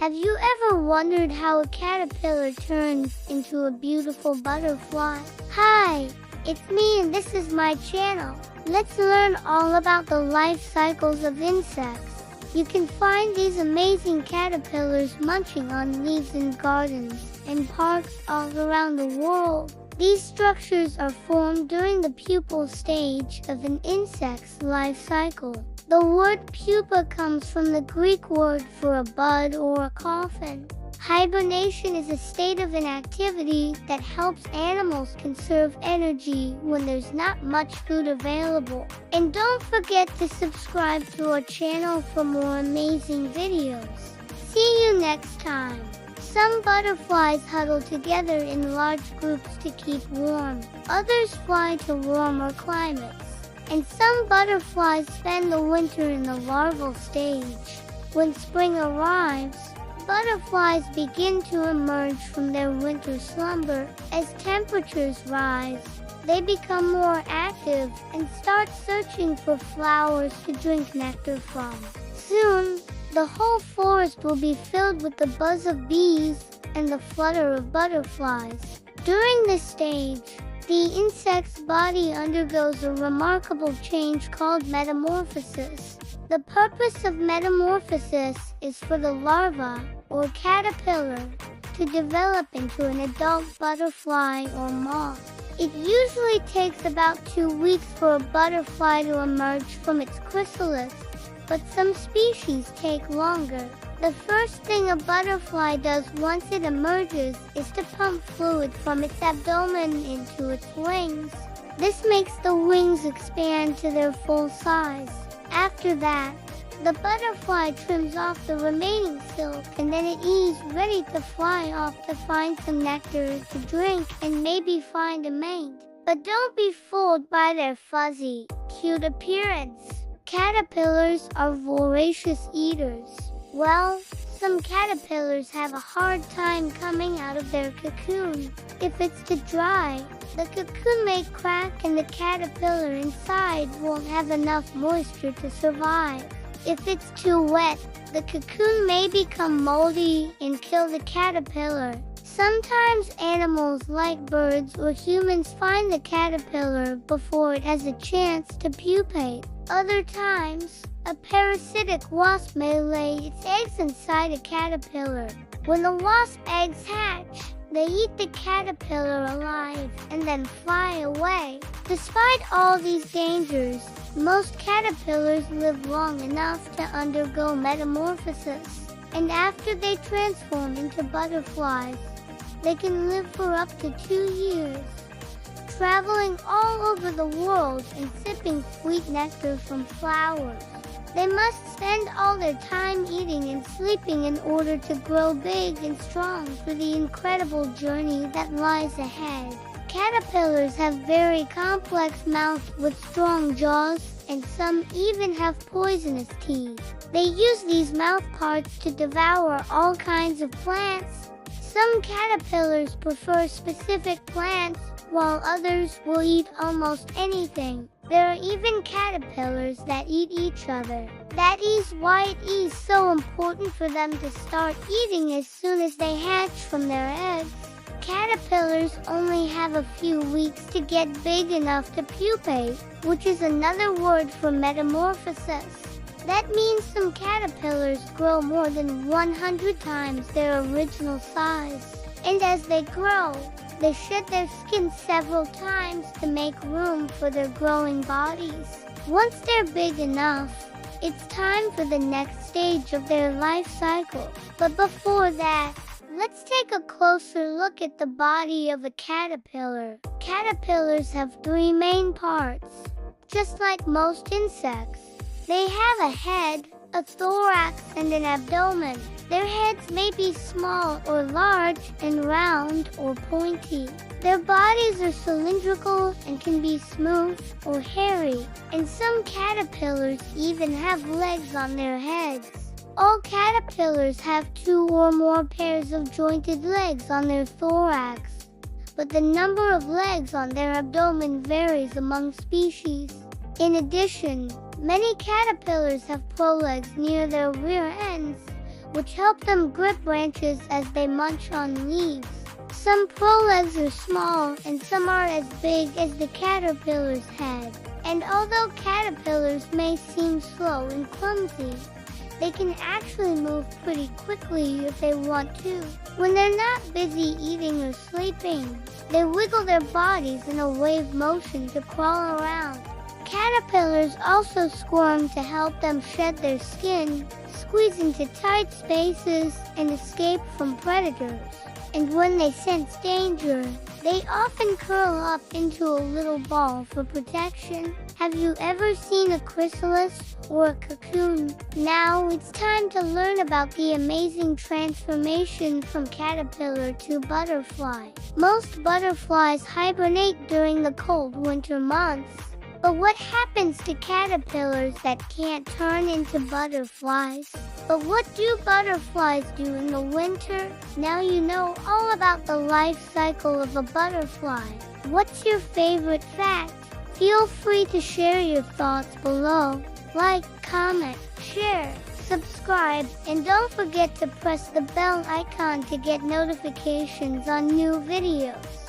Have you ever wondered how a caterpillar turns into a beautiful butterfly? Hi, it's me and this is my channel. Let's learn all about the life cycles of insects. You can find these amazing caterpillars munching on leaves in gardens and parks all around the world. These structures are formed during the pupal stage of an insect's life cycle. The word pupa comes from the Greek word for a bud or a coffin. Hibernation is a state of inactivity that helps animals conserve energy when there's not much food available. And don't forget to subscribe to our channel for more amazing videos. See you next time. Some butterflies huddle together in large groups to keep warm. Others fly to warmer climates. And some butterflies spend the winter in the larval stage. When spring arrives, butterflies begin to emerge from their winter slumber. As temperatures rise, they become more active and start searching for flowers to drink nectar from. Soon, the whole forest will be filled with the buzz of bees and the flutter of butterflies. During this stage, the insect's body undergoes a remarkable change called metamorphosis. The purpose of metamorphosis is for the larva, or caterpillar, to develop into an adult butterfly or moth. It usually takes about 2 weeks for a butterfly to emerge from its chrysalis, but some species take longer. The first thing a butterfly does once it emerges is to pump fluid from its abdomen into its wings. This makes the wings expand to their full size. After that, the butterfly trims off the remaining silk and then it is ready to fly off to find some nectar to drink and maybe find a mate. But don't be fooled by their fuzzy, cute appearance. Caterpillars are voracious eaters. Well, some caterpillars have a hard time coming out of their cocoon. If it's too dry, the cocoon may crack and the caterpillar inside won't have enough moisture to survive. If it's too wet, the cocoon may become moldy and kill the caterpillar. Sometimes animals like birds or humans find the caterpillar before it has a chance to pupate. Other times, a parasitic wasp may lay its eggs inside a caterpillar. When the wasp eggs hatch, they eat the caterpillar alive and then fly away. Despite all these dangers, most caterpillars live long enough to undergo metamorphosis. And after they transform into butterflies, they can live for up to 2 years, traveling all over the world and sipping sweet nectar from flowers. They must spend all their time eating and sleeping in order to grow big and strong for the incredible journey that lies ahead. Caterpillars have very complex mouths with strong jaws, and some even have poisonous teeth. They use these mouth parts to devour all kinds of plants. Some caterpillars prefer specific plants, while others will eat almost anything. There are even caterpillars that eat each other. That is why it is so important for them to start eating as soon as they hatch from their eggs. Caterpillars only have a few weeks to get big enough to pupate, which is another word for metamorphosis. That means some caterpillars grow more than 100 times their original size. And as they grow, they shed their skin several times to make room for their growing bodies. Once they're big enough, it's time for the next stage of their life cycle. But before that, let's take a closer look at the body of a caterpillar. Caterpillars have 3 main parts. Just like most insects, they have a head, a thorax, and an abdomen. Their heads may be small or large and round or pointy. Their bodies are cylindrical and can be smooth or hairy. And some caterpillars even have legs on their heads. All caterpillars have 2 or more pairs of jointed legs on their thorax, but the number of legs on their abdomen varies among species. In addition, many caterpillars have prolegs near their rear ends, which help them grip branches as they munch on leaves. Some prolegs are small and some are as big as the caterpillar's head. And although caterpillars may seem slow and clumsy, they can actually move pretty quickly if they want to. When they're not busy eating or sleeping, they wiggle their bodies in a wave motion to crawl around. Caterpillars also squirm to help them shed their skin, squeeze into tight spaces, and escape from predators. And when they sense danger, they often curl up into a little ball for protection. Have you ever seen a chrysalis or a cocoon? Now it's time to learn about the amazing transformation from caterpillar to butterfly. Most butterflies hibernate during the cold winter months. But what happens to caterpillars that can't turn into butterflies? But what do butterflies do in the winter? Now you know all about the life cycle of a butterfly. What's your favorite fact? Feel free to share your thoughts below. Like, comment, share, subscribe, and don't forget to press the bell icon to get notifications on new videos.